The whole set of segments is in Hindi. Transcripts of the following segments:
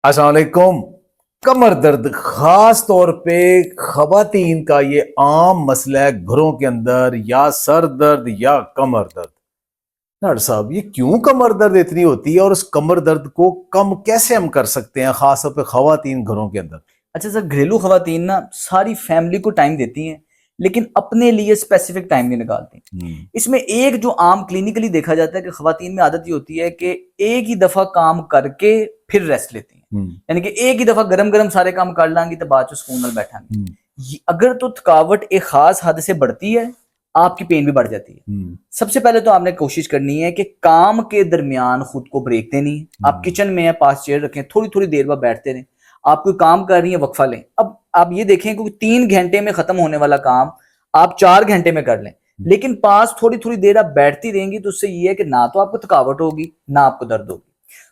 अस्सलाम वालेकुम। कमर दर्द खास तौर पे खवातीन का ये आम मसला है घरों के अंदर, या सर दर्द या कमर दर्द। डॉक्टर साहब, ये क्यों कमर दर्द इतनी होती है और उस कमर दर्द को कम कैसे हम कर सकते हैं, खास तौर पे खवातीन घरों के अंदर? अच्छा सर, घरेलू खवातीन ना सारी फैमिली को टाइम देती हैं लेकिन अपने लिए स्पेसिफिक टाइम नहीं निकालती। इसमें एक जो आम क्लिनिकली देखा जाता है कि खवातीन में आदत ये होती है कि एक ही दफा काम करके फिर रेस्ट लेती हैं। यानी कि एक ही दफा गरम गरम सारे काम कर लांगी तो बाद सुकून नाल बैठांगी। अगर तो थकावट एक खास हद से बढ़ती है, आपकी पेन भी बढ़ जाती है। सबसे पहले तो आपने कोशिश करनी है कि काम के दरमियान खुद को ब्रेक देनी है। आप किचन में है, पास चेयर रखें, थोड़ी थोड़ी देर बाद बैठते रहें। आप कोई काम कर रही है, वक्फा लें। अब आप ये देखें कि 3 घंटे में खत्म होने वाला काम आप 4 घंटे में कर लें, लेकिन पास थोड़ी थोड़ी देर आप बैठती रहेंगी तो उससे ये है कि ना तो आपको थकावट होगी ना आपको दर्द होगी।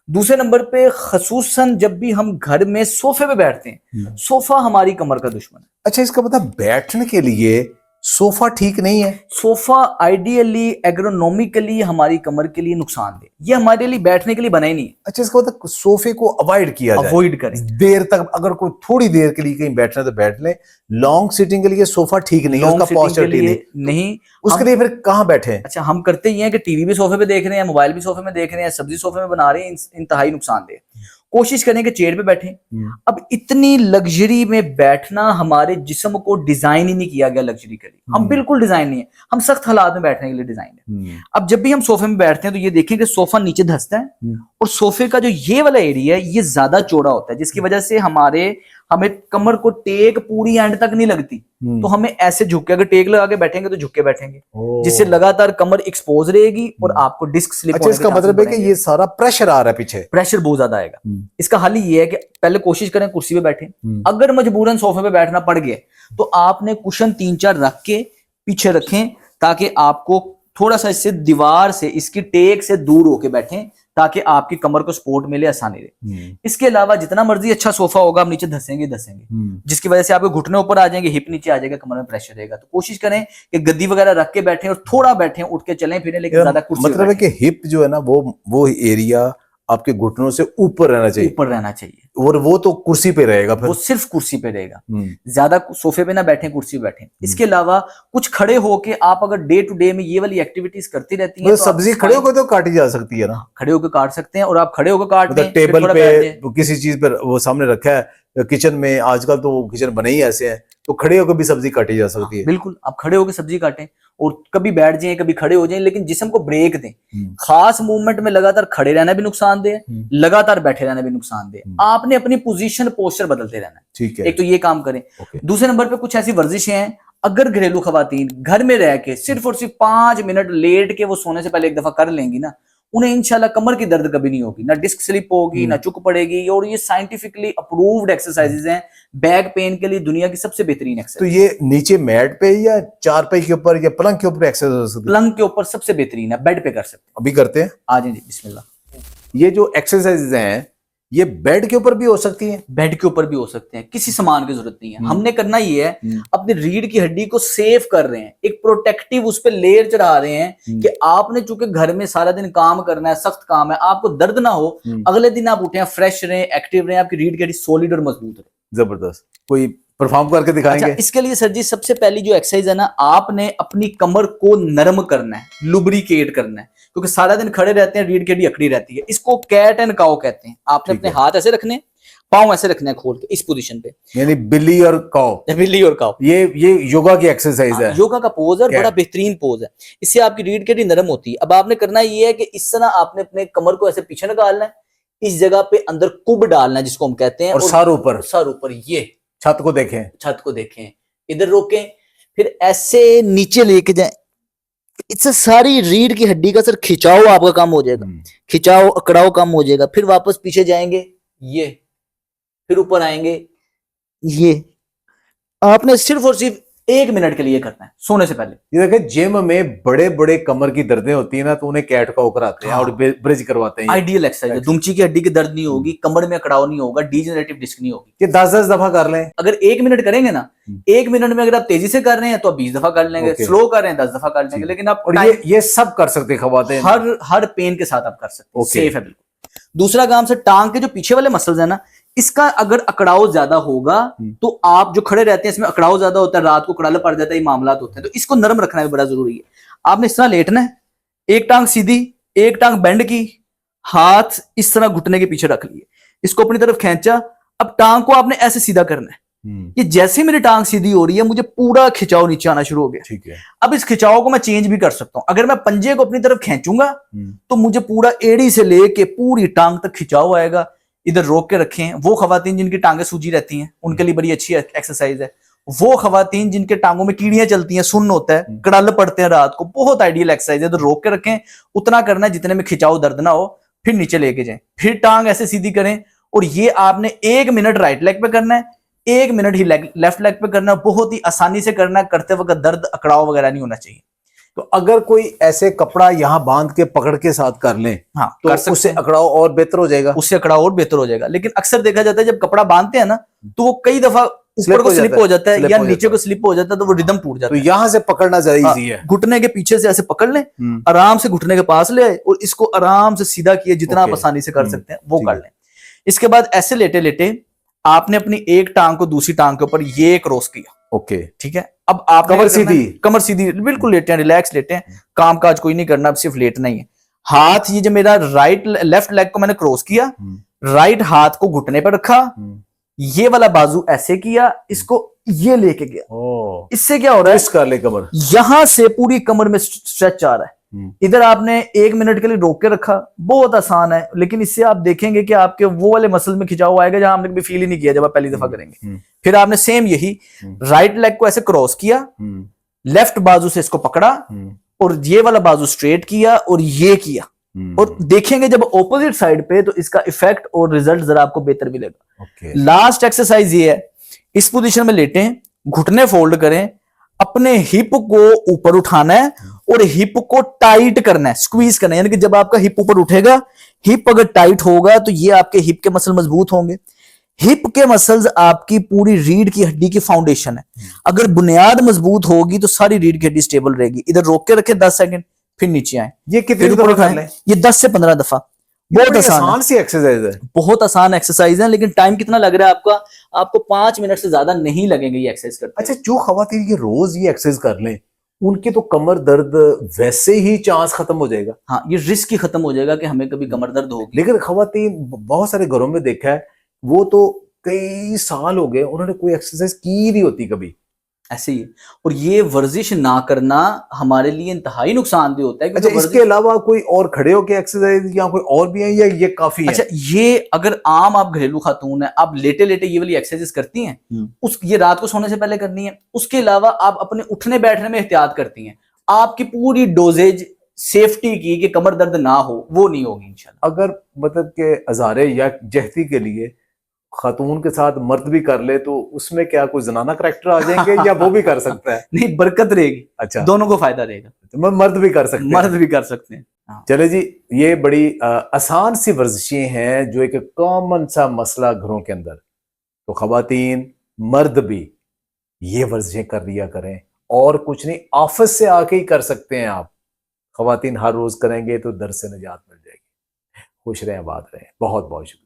दूसरे नंबर पे खसूसन जब भी हम घर में सोफे पे बैठते हैं, सोफा हमारी कमर का दुश्मन है। अच्छा, इसका मतलब बैठने के लिए सोफा ठीक नहीं है? सोफा आइडियली एग्रोनॉमिकली हमारी कमर के लिए नुकसानदेह, ये हमारे लिए बैठने के लिए बना ही नहीं है। अच्छा, इसका मतलब सोफे को अवॉइड किया जाए, अवॉइड करें देर तक। अगर कोई थोड़ी देर के लिए कहीं बैठना तो बैठ ले। लॉन्ग सिटिंग के लिए सोफा ठीक नहीं है, उसका पॉस्चर ठीक नहीं। उसके लिए फिर कहाँ बैठे? अच्छा, हम करते ही हैं कि टीवी भी सोफे पे देख रहे हैं, मोबाइल भी सोफे में देख रहे हैं, सब्जी सोफे में बना रहे हैं, इंतहाई नुकसानदेह। कोशिश करें कि चेयर पे बैठें। अब इतनी लग्जरी में बैठना हमारे जिस्म को डिजाइन ही नहीं किया गया लग्जरी के लिए। हम बिल्कुल डिजाइन नहीं है, हम सख्त हालात में बैठने के लिए डिजाइन है। अब जब भी हम सोफे में बैठते हैं तो ये देखें कि सोफा नीचे धंसता है और सोफे का जो ये वाला एरिया है ये ज्यादा चौड़ा होता है, जिसकी वजह से हमें कमर को टेक पूरी एंड तक नहीं लगती। तो हमें ऐसे झुक के, अगर टेक लगा के बैठेंगे तो झुक के बैठेंगे, जिससे लगातार कमर एक्सपोज रहेगी और आपको डिस्क स्लिप होने के इसका मतलब है कि ये सारा प्रेशर आ रहा है पीछे, प्रेशर बहुत ज्यादा आएगा। इसका हल ये है कि पहले कोशिश करें कुर्सी पे बैठे। अगर मजबूरन सोफे पे बैठना पड़ गया तो आपने कुशन 3-4 रख के पीछे रखें, ताकि आपको थोड़ा सा इससे दीवार से, इसकी टेक से दूर होके बैठें, ताकि आपकी कमर को सपोर्ट मिले, आसानी रहे। इसके अलावा जितना मर्जी अच्छा सोफा होगा, आप नीचे धसेंगे, जिसकी वजह से आपके घुटने ऊपर आ जाएंगे, हिप नीचे आ जाएगा, कमर में प्रेशर रहेगा। तो कोशिश करें कि गद्दी वगैरह रख के बैठें और थोड़ा बैठें, उठ के चलें फिरें, लेकिन ज्यादा कुर्सी मतलब है कि हिप जो है ना, वो एरिया आपके घुटनों से ऊपर रहना चाहिए, ऊपर रहना चाहिए। और वो तो कुर्सी पे रहेगा, फिर वो सिर्फ कुर्सी पे रहेगा। ज्यादा सोफे पे ना बैठें, कुर्सी पे बैठें। इसके अलावा कुछ खड़े होके आप अगर डे टू डे में ये वाली एक्टिविटीज करती रहती हैं तो सब्जी खड़े होकर तो काटी जा सकती है ना? खड़े होकर काट सकते हैं, और आप खड़े होकर काट दें, टेबल पे किसी चीज पर वो सामने रखा है, किचन में आजकल तो किचन बने ही ऐसे हैं, तो खड़े होकर भी सब्जी काटी जा सकती है। बिल्कुल, आप खड़े होकर सब्जी काटें और कभी बैठ जाएं, कभी खड़े हो जाएं, लेकिन जिस्म को ब्रेक दें। खास मूवमेंट में लगातार खड़े रहना भी नुकसानदेह है, लगातार बैठे रहना भी नुकसानदेह है। आपने अपनी पोजीशन, पोस्चर बदलते रहना है। ठीक है, एक तो ये काम करें। दूसरे नंबर पे कुछ ऐसी वर्जिशें हैं, अगर घरेलू खवातीन घर में रह के सिर्फ और सिर्फ 5 मिनट लेट के वो सोने से पहले एक दफा कर लेंगी ना, उन्हें इंशाल्लाह कमर की दर्द कभी नहीं होगी, ना डिस्क स्लिप होगी, ना चुक पड़ेगी। और ये साइंटिफिकली अप्रूव्ड एक्सरसाइजेज हैं बैक पेन के लिए, दुनिया की सबसे बेहतरीन एक्सरसाइज। तो ये नीचे मैट पे या चारपाई के ऊपर या पलंग के ऊपर एक्सरसाइज हो सकती है? पलंग के ऊपर सबसे बेहतरीन है, बेड पे कर सकते हैं। अभी करते हैं, आ जाइए, बिस्मिल्लाह। ये जो एक्सरसाइजेज हैं ये बेड के ऊपर भी हो सकती हैं? बेड के ऊपर भी हो सकते हैं, किसी सामान की जरूरत नहीं है। हमने करना ये है, अपनी रीढ़ की हड्डी को सेव कर रहे हैं, एक प्रोटेक्टिव उस पर लेयर चढ़ा रहे हैं कि आपने चूंकि घर में सारा दिन काम करना है, सख्त काम है, आपको दर्द ना हो, अगले दिन आप उठे फ्रेश रहें, एक्टिव रहें, आपकी रीढ़ की हड्डी सॉलिड और मजबूत रहे। जबरदस्त। कोई परफॉर्म करके दिखाएंगे? अच्छा, इसके लिए सर जी सबसे पहली जो एक्सरसाइज है ना, आपने अपनी कमर को नरम करना है, लुब्रिकेट करना है, क्योंकि सारा दिन खड़े रहते हैं, रीढ़ की हड्डी अकड़ी रहती है। इसको कैट एंड काउ कहते हैं। आपने अपने हाथ ऐसे रखने, पांव ऐसे रखने हैं खोल के, इस पोजीशन पे, यानी बिल्ली और काउ। बिल्ली और काउ, ये योगा की एक्सरसाइज है, योगा का पोज है, बड़ा बेहतरीन पोज है। इससे आपकी रीढ़ की हड्डी नरम होती है। अब आपने करना ये है कि इस तरह आपने अपने कमर को ऐसे पीछे निकालना है, इस जगह पे अंदर कुब डालना है, जिसको हम कहते हैं, और सर ऊपर, सर ऊपर, ये छत को देखें, छत को देखें, इधर रोकें, फिर ऐसे नीचे लेके जाएं। इससे सारी रीढ़ की हड्डी का सर खिंचाव आपका कम हो जाएगा, खिंचाव अकड़ाव कम हो जाएगा। फिर वापस पीछे जाएंगे, ये, फिर ऊपर आएंगे, ये। आपने सिर्फ और सिर्फ 1 मिनट के लिए करना है सोने से पहले। ये देखिए, जिम में बड़े बड़े कमर की दर्दें होती है ना, तो उन्हें कैट काउ कराते हैं और ब्रिज करवाते हैं। आइडियल एक्सरसाइज है, दुमची की हड्डी की दर्द नहीं होगी, कमर में अकड़ाव नहीं होगा, डीजेनरेटिव डिस्क नहीं होगी। ये 10-10 दफा कर लें। अगर 1 मिनट करेंगे ना, 1 मिनट में अगर आप तेजी से कर रहे हैं तो आप 20 दफा कर लेंगे, स्लो कर रहे हैं 10 दफा कर लेंगे, लेकिन आप ये सब कर सकते हैं खवातीन, हर पेन के साथ आप कर सकते हैं, सेफ है बिल्कुल। दूसरा काम से टांग के जो पीछे वाले मसल्स है ना, इसका अगर अकड़ाव ज्यादा होगा तो आप जो खड़े रहते हैं इसमें अकड़ाव ज्यादा होता है, रात को कड़ाला पड़ जाता है, ये मामला होते हैं, तो इसको नरम रखना भी बड़ा जरूरी है। आपने इस तरह लेटना है, एक टांग सीधी, एक टांग बेंड की, हाथ इस तरह घुटने के पीछे रख लिए, इसको अपनी तरफ खींचा। अब टांग को आपने ऐसे सीधा करना है। ये जैसे ही मेरी टांग सीधी हो रही है मुझे पूरा खिंचाव नीचे आना शुरू हो गया। ठीक है। अब इस खिंचाव को मैं चेंज भी कर सकता हूं। अगर मैं पंजे को अपनी तरफ खींचूंगा तो मुझे पूरा एड़ी से लेके पूरी टांग तक खिंचाव आएगा। इधर रोक के रखें। वो खवातीन जिनकी टांगें सूजी रहती हैं उनके लिए बड़ी अच्छी एक्सरसाइज है। वो खवातीन जिनके टांगों में कीड़ियां चलती हैं, सुन्न होता है, कड़ल पड़ते हैं रात को, बहुत आइडियल एक्सरसाइज है। तो रोक के रखें, उतना करना है जितने में खिंचाव दर्द ना हो, फिर नीचे लेके जाएं, फिर टांग ऐसे सीधी करें। और ये आपने 1 मिनट राइट लेग पे करना है, 1 मिनट ही लेफ्ट लेग पे करना है। बहुत ही आसानी से करना है, करते वक्त दर्द अकड़ाव वगैरह नहीं होना चाहिए। तो अगर कोई ऐसे कपड़ा यहाँ बांध के पकड़ के साथ कर लें, हाँ, तो कर सकते उससे हैं। अकड़ाव और बेहतर हो जाएगा। उससे अकड़ाव और बेहतर हो जाएगा। लेकिन अक्सर देखा जाता है जब कपड़ा बांधते हैं ना तो वो कई दफा ऊपर को स्लिप हो जाता है या नीचे को स्लिप हो जाता है, तो वो रिदम टूट जाता है। तो यहाँ से पकड़ना ज्यादा इजी है। घुटने के पीछे से ऐसे पकड़ लें, आराम से घुटने के पास ले आए और इसको आराम से सीधा किए, जितना आप आसानी से कर सकते हैं वो कर लें। इसके बाद ऐसे लेटे लेटे आपने अपनी एक टांग को दूसरी टांग के ऊपर ये क्रॉस किया। ओके, ठीक है। अब आप कमर सीधी, कमर सीधी, बिल्कुल लेटे हैं, रिलैक्स लेटे हैं, काम काज कोई नहीं करना, अब सिर्फ लेटना ही है। हाथ ये जो मेरा लेफ्ट लेग को मैंने क्रॉस किया, राइट हाथ को घुटने पर रखा, ये वाला बाजू ऐसे किया, इसको ये लेके गया। इससे क्या हो रहा है, कर ले कमर, यहां से पूरी कमर में स्ट्रेच आ रहा है। इधर आपने 1 मिनट के लिए रोक के रखा, बहुत आसान है। लेकिन इससे आप देखेंगे कि आपके वो वाले मसल में खिंचाव आएगा जहां आपने कभी फील ही नहीं किया जब आप पहली दफा करेंगे। फिर आपने सेम यही राइट लेग को ऐसे क्रॉस किया, लेफ्ट बाजू से इसको पकड़ा और ये वाला बाजू स्ट्रेट किया और ये किया। और देखेंगे जब ऑपोजिट साइड पे तो इसका इफेक्ट और रिजल्ट जरा आपको बेहतर मिलेगा। लास्ट एक्सरसाइज ये है, इस पोजीशन में लेटें, घुटने फोल्ड करें, अपने हिप को ऊपर उठाना है और हिप को टाइट करना है, स्क्वीज करना है। यानी कि जब आपका हिप ऊपर उठेगा, हिप अगर टाइट होगा तो ये आपके हिप के मसल मजबूत होंगे। हिप के मसल्स आपकी पूरी रीढ़ की हड्डी की फाउंडेशन है। अगर बुनियाद मजबूत होगी तो सारी रीढ़ की हड्डी स्टेबल रहेगी। इधर रोक के रखें 10 सेकंड, फिर नीचे आए। ये कितनी दफा कर लें? ये 10 से 15 दफा। बहुत आसान सी एक्सरसाइज है, बहुत आसान एक्सरसाइज है। लेकिन टाइम कितना लग रहा है आपका? आपको 5 मिनट से ज्यादा नहीं लगेंगे ये एक्सरसाइज करते। अच्छा, जो खवातीन ये रोज ये एक्सरसाइज कर लें उनके तो कमर दर्द वैसे ही चांस खत्म हो जाएगा। हाँ, ये रिस्क ही खत्म हो जाएगा कि हमें कभी कमर दर्द होगी। लेकिन खवातीन बहुत सारे घरों में देखा है, वो तो कई साल हो गए उन्होंने कोई एक्सरसाइज की नहीं होती कभी। ऐसे ही। और ये वर्जिश ना करना हमारे लिए इंतहाई नुकसानदेह होता है। अच्छा, इसके अलावा कोई और खड़े होके एक्सरसाइज या कोई और भी है या ये काफी है? अच्छा, ये अगर आम आप घरेलू खातून है, आप लेटे लेटे ये वाली एक्सरसाइज करती हैं, ये रात को सोने से पहले करनी है। उसके अलावा आप अपने उठने बैठने में एहतियात करती हैं, आपकी पूरी डोजेज सेफ्टी की कि कमर दर्द ना हो वो नहीं होगी इंशाल्लाह। अगर मतलब के अजारे या जहती के लिए खातून के साथ मर्द भी कर ले तो उसमें क्या कोई जनाना करैक्टर आ जाएंगे या वो भी कर सकता है? नहीं, बरकत रहेगी। अच्छा, दोनों को फायदा रहेगा। तो मर्द भी कर सकते हैं? मर्द भी कर सकते हैं। चले जी, ये बड़ी आसान सी वर्जिशें हैं जो एक कॉमन सा मसला घरों के अंदर, तो खवातीन मर्द भी ये वर्जिशें कर लिया करें। और कुछ नहीं, ऑफिस से आके ही कर सकते हैं आप। खवातीन हर रोज करेंगे तो दर्द से निजात मिल जाएगी। खुश रहें, आबाद रहें। बहुत बहुत शुक्रिया।